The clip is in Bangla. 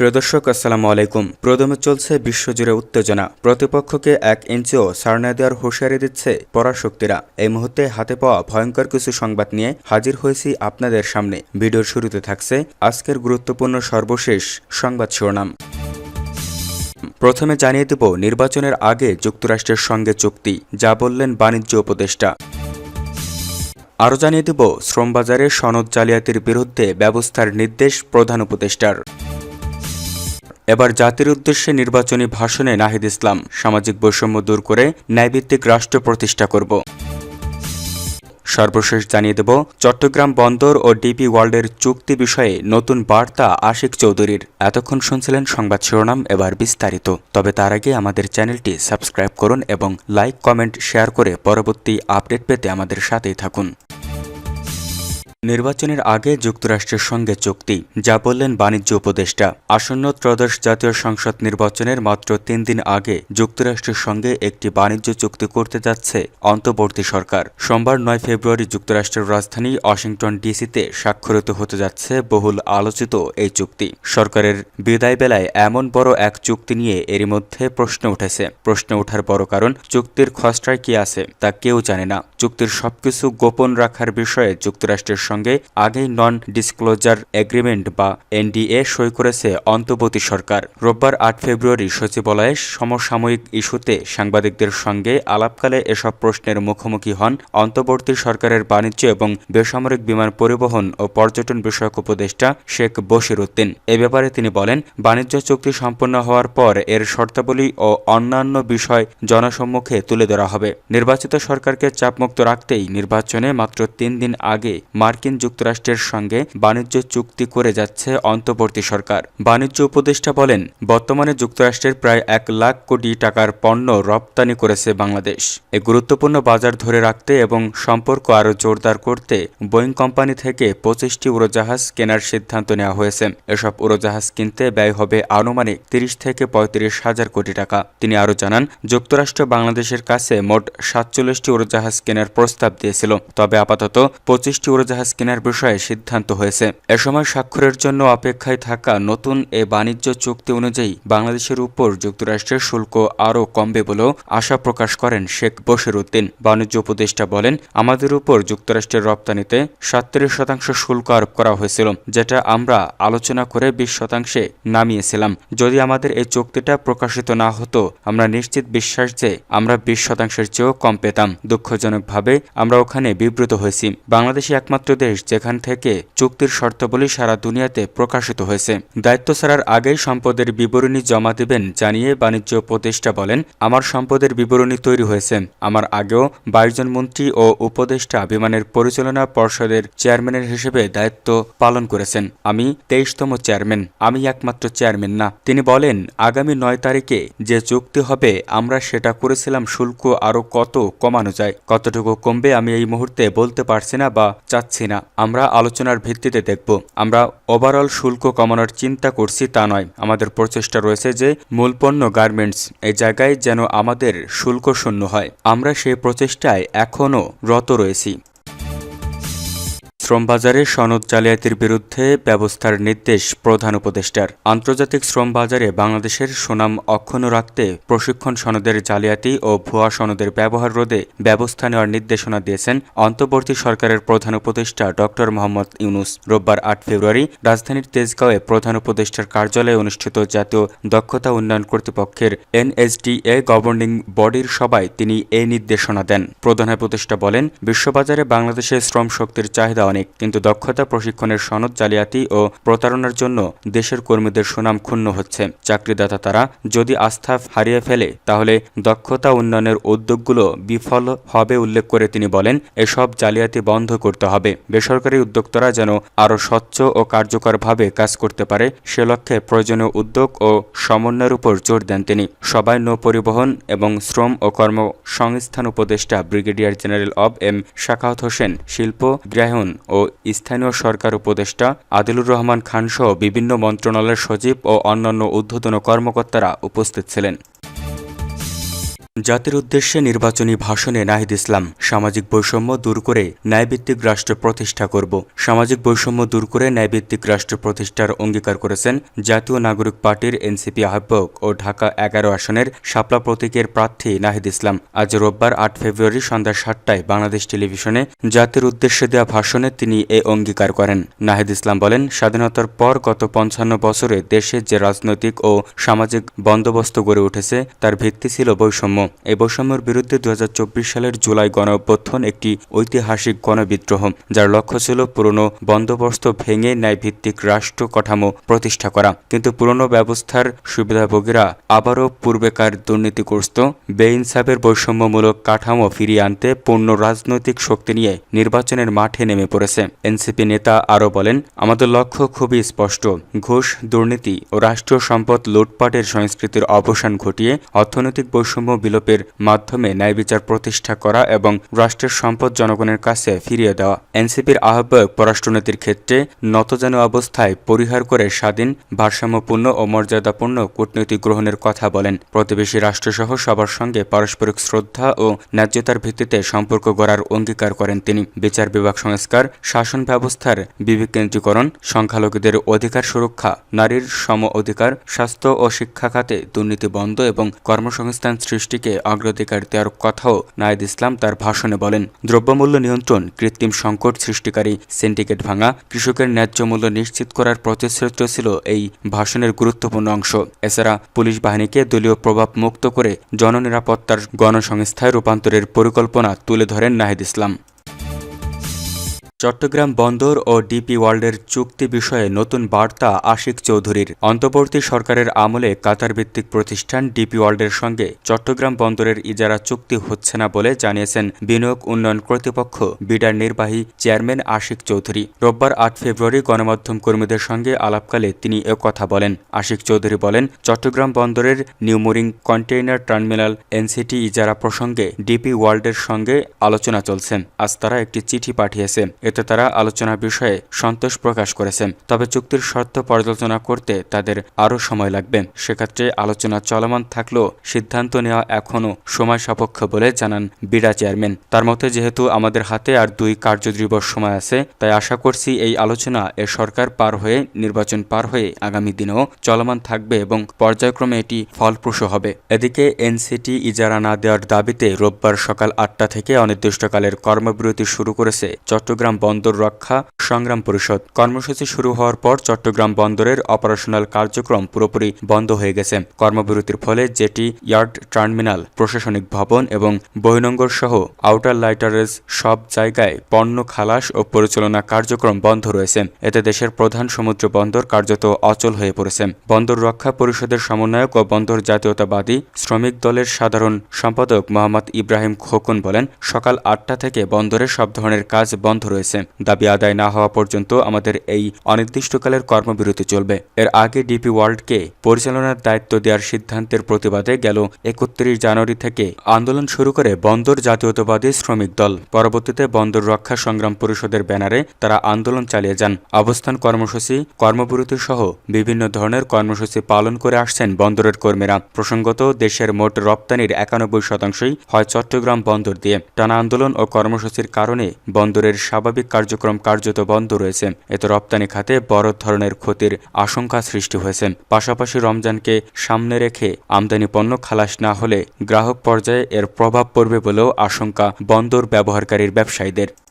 প্রিয় দর্শক, আসসালামু আলাইকুম। প্রদমে চলছে বিশ্বজুড়ে উত্তেজনা। প্রতিপক্ষকে 1 ইঞ্চিও ছাড় না দেওয়ার হুঁশিয়ারি দিচ্ছে পরাশক্তিরা। এই মুহূর্তে হাতে পাওয়া ভয়ঙ্কর কিছু সংবাদ নিয়ে হাজির হয়েছি আপনাদের সামনে। ভিডিওর শুরুতে থাকছে আজকের গুরুত্বপূর্ণ সর্বশেষ সংবাদ শিরোনাম। প্রথমে জানিয়ে দেব নির্বাচনের আগে যুক্তরাষ্ট্রের সঙ্গে চুক্তি, যা বললেন বাণিজ্য উপদেষ্টা। আরও জানিয়ে দেব শ্রমবাজারে সনদ জালিয়াতির বিরুদ্ধে ব্যবস্থার নির্দেশ প্রধান উপদেষ্টার। এবার জাতির উদ্দেশ্যে নির্বাচনী ভাষণে নাহিদ ইসলাম, সামাজিক বৈষম্য দূর করে ন্যায়ভিত্তিক রাষ্ট্র প্রতিষ্ঠা করব। সর্বশেষ জানিয়ে দেব চট্টগ্রাম বন্দর ও ডিপি ওয়ার্ল্ডের চুক্তি বিষয়ে নতুন বার্তা আশিক চৌধুরীর। এতক্ষণ শুনছিলেন সংবাদ শিরোনাম, এবার বিস্তারিত। তবে তার আগে আমাদের চ্যানেলটি সাবস্ক্রাইব করুন এবং লাইক, কমেন্ট, শেয়ার করে পরবর্তী আপডেট পেতে আমাদের সাথেই থাকুন। নির্বাচনের আগে যুক্তরাষ্ট্রের সঙ্গে চুক্তি, যা বললেন বাণিজ্য উপদেষ্টা। আসন্ন ত্রয়োদশ জাতীয় সংসদ নির্বাচনের মাত্র 3 দিন আগে যুক্তরাষ্ট্রের সঙ্গে একটি বাণিজ্য চুক্তি করতে যাচ্ছে অন্তর্বর্তী সরকার। সোমবার 9 ফেব্রুয়ারি যুক্তরাষ্ট্রের রাজধানী ওয়াশিংটন ডিসিতে স্বাক্ষরিত হতে যাচ্ছে বহুল আলোচিত এই চুক্তি। সরকারের বিদায় বেলায় এমন বড় এক চুক্তি নিয়ে এরই মধ্যে প্রশ্ন উঠেছে। প্রশ্ন ওঠার বড় কারণ, চুক্তির খসড়ায় কি আছে তা কেউ জানে না। চুক্তির সবকিছু গোপন রাখার বিষয়ে যুক্তরাষ্ট্রের সঙ্গে আগেই নন ডিসক্লোজার এগ্রিমেন্ট বা এনডিএ সই করেছে অন্তর্বর্তী সরকার। রোববার 8 ফেব্রুয়ারি সচিবালয়ে সমসাময়িক ইস্যুতে সাংবাদিকদের সঙ্গে আলাপকালে এসব প্রশ্নের মুখোমুখি হন অন্তর্বর্তী সরকারের বাণিজ্য এবং বেসামরিক বিমান পরিবহন ও পর্যটন বিষয়ক উপদেষ্টা শেখ বশির উদ্দিন। এ ব্যাপারে তিনি বলেন, বাণিজ্য চুক্তি সম্পন্ন হওয়ার পর এর শর্তাবলী ও অন্যান্য বিষয় জনসম্মুখে তুলে ধরা হবে। নির্বাচিত সরকারকে চাপমুক্ত রাখতেই নির্বাচনে মাত্র 3 দিন আগে মার্কিন যুক্তরাষ্ট্রের সঙ্গে বাণিজ্য চুক্তি করে যাচ্ছে অন্তর্বর্তী সরকার। বাণিজ্য উপদেষ্টা বলেন, বর্তমানে যুক্তরাষ্ট্রের প্রায় 1 লাখ কোটি টাকার পণ্য রপ্তানি করেছে বাংলাদেশ। এই গুরুত্বপূর্ণ বাজার ধরে রাখতে এবং সম্পর্ক আরও জোরদার করতে বোয়িং কোম্পানি থেকে 25টি উড়োজাহাজ কেনার সিদ্ধান্ত নেওয়া হয়েছে। এসব উড়োজাহাজ কিনতে ব্যয় হবে আনুমানিক 30 থেকে 35 হাজার কোটি টাকা। তিনি আরও জানান, যুক্তরাষ্ট্র বাংলাদেশের কাছে মোট 47টি উড়োজাহাজ কেনার প্রস্তাব দিয়েছিল, তবে আপাতত 25টি উড়োজাহাজ কেনার বিষয়ে সিদ্ধান্ত হয়েছে। এ সময় স্বাক্ষরের জন্য অপেক্ষায় থাকা নতুন এ বাণিজ্য চুক্তি অনুযায়ী বাংলাদেশের উপর যুক্তরাষ্ট্রের শুল্ক আরও কমবে বলেও আশা প্রকাশ করেন শেখ বশির উদ্দিন। বাণিজ্য উপদেষ্টা বলেন, আমাদের উপর যুক্তরাষ্ট্রের রপ্তানিতে 37% শুল্ক আরোপ করা হয়েছিল, যেটা আমরা আলোচনা করে 20% নামিয়েছিলাম। যদি আমাদের এই চুক্তিটা প্রকাশিত না হতো, আমরা নিশ্চিত বিশ্বাস যে আমরা 20%-এর চেয়েও কম পেতাম। দুঃখজনকভাবে আমরা ওখানে বিব্রত হয়েছি। বাংলাদেশই একমাত্র দেশ যেখান থেকে চুক্তির শর্তাবলী সারা দুনিয়াতে প্রকাশিত হয়েছে। দায়িত্ব ছাড়ার আগেই সম্পদের বিবরণী জমা দেবেন জানিয়ে বাণিজ্য উপদেষ্টা বলেন, আমার সম্পদের বিবরণী তৈরি হয়েছে। আমার আগেও 22 জন মন্ত্রী ও উপদেষ্টা বিমানের পরিচালনা পর্ষদের চেয়ারম্যানের হিসেবে দায়িত্ব পালন করেছেন। আমি 23তম চেয়ারম্যান, আমি একমাত্র চেয়ারম্যান না। তিনি বলেন, আগামী 9 তারিখে যে চুক্তি হবে আমরা সেটা করেছিলাম শুল্ক আরও কত কমানো যায়। কতটুকু কমবে আমি এই মুহূর্তে বলতে পারছি না বা চাচ্ছি না। আমরা আলোচনার ভিত্তিতে দেখব। আমরা ওভারঅল শুল্ক কমানোর চিন্তা করছি তা নয়। আমাদের প্রচেষ্টা রয়েছে যে মূল পণ্য গার্মেন্টস এই জায়গায় যেন আমাদের শুল্ক শূন্য হয়। আমরা সেই প্রচেষ্টায় এখনও রত রয়েছি। শ্রমবাজারে সনদ জালিয়াতির বিরুদ্ধে ব্যবস্থার নির্দেশ প্রধান উপদেষ্টার। আন্তর্জাতিক শ্রম বাজারে বাংলাদেশের সুনাম অক্ষুণ্ণ রাখতে প্রশিক্ষণ সনদের জালিয়াতি ও ভুয়া সনদের ব্যবহার রোধে ব্যবস্থা নেওয়ার নির্দেশনা দিয়েছেন অন্তর্বর্তী সরকারের প্রধান উপদেষ্টা ডক্টর মোহাম্মদ ইউনূস। রোববার 8 ফেব্রুয়ারি রাজধানীর তেজগাঁওয়ে প্রধান উপদেষ্টার কার্যালয়ে অনুষ্ঠিত জাতীয় দক্ষতা উন্নয়ন কর্তৃপক্ষের NSDA গভর্নিং বডির সভায় তিনি এই নির্দেশনা দেন। প্রধান উপদেষ্টা বলেন, বিশ্ববাজারে বাংলাদেশের শ্রম শক্তির চাহিদা অনেক, কিন্তু দক্ষতা প্রশিক্ষণের সনদ জালিয়াতি ও প্রতারণার জন্য দেশের কর্মীদের সুনাম ক্ষুণ্ণ হচ্ছে। চাকরিদাতা তারা যদি আস্থা হারিয়ে ফেলে তাহলে দক্ষতা উন্নয়নের উদ্যোগগুলো বিফল হবে উল্লেখ করে তিনি বলেন, এসব জালিয়াতি বন্ধ করতে হবে। বেসরকারি উদ্যোক্তারা যেন আরও স্বচ্ছ ও কার্যকরভাবে কাজ করতে পারে সে লক্ষ্যে প্রয়োজনীয় উদ্যোগ ও সমন্বয়ের উপর জোর দেন তিনি। সভায় নৌ পরিবহন এবং শ্রম ও কর্মসংস্থান উপদেষ্টা ব্রিগেডিয়ার জেনারেল অব এম শাখাওয়াত হোসেন, শিল্প, গৃহায়ন ও স্থানীয় সরকার উপদেষ্টা আদিলুর রহমান খানসহ বিভিন্ন মন্ত্রণালয়ের সচিব ও অন্যান্য ঊর্ধ্বতন কর্মকর্তারা উপস্থিত ছিলেন। জাতির উদ্দেশ্যে নির্বাচনী ভাষণে নাহিদ ইসলাম সামাজিক বৈষম্য দূর করে ন্যায়ভিত্তিক রাষ্ট্র প্রতিষ্ঠা করব। সামাজিক বৈষম্য দূর করে ন্যায়ভিত্তিক রাষ্ট্র প্রতিষ্ঠার অঙ্গীকার করেছেন জাতীয় নাগরিক পার্টির এনসিপি আহ্বায়ক ও ঢাকা ১১ আসনের শাপলা প্রতীকের প্রার্থী নাহিদ ইসলাম। আজ রোববার ৮ ফেব্রুয়ারি সন্ধ্যা ৭টায় বাংলাদেশ টেলিভিশনে জাতির উদ্দেশ্যে দেওয়া ভাষণে তিনি এ অঙ্গীকার করেন। নাহিদ ইসলাম বলেন, স্বাধীনতার পর গত ৫৫ বছরে দেশে যে রাজনৈতিক ও সামাজিক বন্দোবস্ত গড়ে উঠেছে তার ভিত্তি ছিল বৈষম্য। এই বৈষম্যের বিরুদ্ধে ২০২৪ সালের জুলাই গণঅভ্যুত্থান একটি ঐতিহাসিক গণবিদ্রোহ, যার লক্ষ্য ছিল পুরনো বন্দোবস্ত ভেঙে ন্যায়ভিত্তিক রাষ্ট্র কাঠামো প্রতিষ্ঠা করা। কিন্তু পুরনো ব্যবস্থার সুবিধাভোগীরা আবারও পূর্বেকার দুর্নীতিগ্রস্ত বেইনসাফের বৈষম্যমূলক কাঠামো ফিরিয়ে আনতে পূর্ণ রাজনৈতিক শক্তি নিয়ে নির্বাচনের মাঠে নেমে পড়েছে। এনসিপি নেতা আরও বলেন, আমাদের লক্ষ্য খুবই স্পষ্ট, ঘুষ, দুর্নীতি ও রাষ্ট্রীয় সম্পদ লুটপাটের সংস্কৃতির অবসান ঘটিয়ে অর্থনৈতিক বৈষম্য বিলোপের মাধ্যমে ন্যায়বিচার প্রতিষ্ঠা করা এবং রাষ্ট্রের সম্পদ জনগণের কাছে ফিরিয়ে দেওয়া। এনসিপির আহ্বায়ক পররাষ্ট্রনীতির ক্ষেত্রে নতজানু অবস্থায় পরিহার করে স্বাধীন, ভারসাম্যপূর্ণ ও মর্যাদাপূর্ণ কূটনীতি গ্রহণের কথা বলেন। প্রতিবেশী রাষ্ট্রসহ সবার সঙ্গে পারস্পরিক শ্রদ্ধা ও ন্যায্যতার ভিত্তিতে সম্পর্ক গড়ার অঙ্গীকার করেন তিনি। বিচার বিভাগ সংস্কার, শাসন ব্যবস্থার বিকেন্দ্রীকরণ, সংখ্যালঘুদের অধিকার সুরক্ষা, নারীর সম অধিকার, স্বাস্থ্য ও শিক্ষা খাতে দুর্নীতি বন্ধ এবং কর্মসংস্থান সৃষ্টিকে অগ্রাধিকার দেওয়ার কথাও নাহিদ ইসলাম তার ভাষণে বলেন। দ্রব্যমূল্য নিয়ন্ত্রণ, কৃত্রিম সংকট সৃষ্টিকারী সিন্ডিকেট ভাঙা, কৃষকের ন্যায্য মূল্য নিশ্চিত করার প্রতিশ্রুতি ছিল এই ভাষণের গুরুত্বপূর্ণ অংশ। এছাড়া পুলিশ বাহিনীকে দলীয় প্রভাব মুক্ত করে জননিরাপত্তার গণসংস্থায় রূপান্তরের পরিকল্পনা তুলে ধরেন নাহিদ ইসলাম। চট্টগ্রাম বন্দর ও ডিপি ওয়ার্ল্ডের চুক্তি বিষয়ে নতুন বার্তা আশিক চৌধুরীর। অন্তর্বর্তী সরকারের আমলে কাতার ভিত্তিক প্রতিষ্ঠান ডিপি ওয়ার্ল্ডের সঙ্গে চট্টগ্রাম বন্দরের ইজারা চুক্তি হচ্ছে না বলে জানিয়েছেন বিনিয়োগ উন্নয়ন কর্তৃপক্ষ বিডার নির্বাহী চেয়ারম্যান আশিক চৌধুরী। রোববার ৮ ফেব্রুয়ারি গণমাধ্যম কর্মীদের সঙ্গে আলাপকালে তিনি কথা বলেন। আশিক চৌধুরী বলেন, চট্টগ্রাম বন্দরের নিউমোরিং কন্টেইনার টার্মিনাল এনসিটি ইজারা প্রসঙ্গে ডিপি ওয়ার্ল্ডের সঙ্গে আলোচনা চলছে। আজ তারা একটি চিঠি পাঠিয়েছে। এতে তারা আলোচনা বিষয়ে সন্তোষ প্রকাশ করেছেন, তবে চুক্তির শর্ত পর্যালোচনা করতে তাদের আরও সময় লাগবে। সেক্ষেত্রে আলোচনা চলমান থাকলেও সিদ্ধান্ত নেওয়া এখনও সময় সাপেক্ষ বলে জানান বিডা চেয়ারম্যান। তার মতে, যেহেতু আমাদের হাতে আর ২ কার্যদিবস সময় আছে, তাই আশা করছি এই আলোচনা এ সরকার পার হয়ে, নির্বাচন পার হয়ে আগামী দিনেও চলমান থাকবে এবং পর্যায়ক্রমে এটি ফলপ্রসূ হবে। এদিকে এনসিটি ইজারা না দেওয়ার দাবিতে রোববার সকাল ৮টা থেকে অনির্দিষ্টকালের কর্মবিরতি শুরু করেছে চট্টগ্রাম বন্দর রক্ষা সংগ্রাম পরিষদ। কর্মসূচি শুরু হওয়ার পর চট্টগ্রাম বন্দরের অপারেশনাল কার্যক্রম পুরোপুরি বন্ধ হয়ে গেছে। কর্মবিরতির ফলে জেটি, ইয়ার্ড, টার্মিনাল, প্রশাসনিক ভবন এবং বহির্নোঙর সহ আউটার লাইটারেজ সব জায়গায় পণ্য খালাস ও পরিচালনা কার্যক্রম বন্ধ রয়েছে। এতে দেশের প্রধান সমুদ্র বন্দর কার্যত অচল হয়ে পড়েছে। বন্দর রক্ষা পরিষদের সমন্বয়ক ও বন্দর জাতীয়তাবাদী শ্রমিক দলের সাধারণ সম্পাদক মোহাম্মদ ইব্রাহিম খোকন বলেন, সকাল ৮টা থেকে বন্দরে সব ধরনের কাজ বন্ধ রয়েছে। দাবি আদায় না হওয়া পর্যন্ত আমাদের এই অনির্দিষ্টকালের কর্মবিরতি চলবে। এর আগে ডিপি ওয়ার্ল্ডকে পরিচালনার দায়িত্ব দেওয়ার সিদ্ধান্তের প্রতিবাদে গেল ৩১ জানুয়ারি থেকে আন্দোলন শুরু করে বন্দর জাতীয়তাবাদী শ্রমিক দল। পরবর্তীতে বন্দর রক্ষা সংগ্রাম পরিষদের ব্যানারে তারা আন্দোলন চালিয়ে যান। অবস্থান কর্মসূচি, কর্মবিরতি সহ বিভিন্ন ধরনের কর্মসূচি পালন করে আসছেন বন্দরের কর্মীরা। প্রসঙ্গত, দেশের মোট রপ্তানির ৯১% হয় চট্টগ্রাম বন্দর দিয়ে। টানা আন্দোলন ও কর্মসূচির কারণে বন্দরের স্বাভাবিক কার্যক্রম কার্যত বন্ধ রয়েছে। এতে রপ্তানি খাতে বড় ধরনের ক্ষতির আশঙ্কা সৃষ্টি হয়েছে। পাশাপাশি রমজানকে সামনে রেখে আমদানি পণ্য খালাস না হলে গ্রাহক পর্যায়ে এর প্রভাব পড়বে বলেও আশঙ্কা বন্দর ব্যবহারকারীর ব্যবসায়ীদের।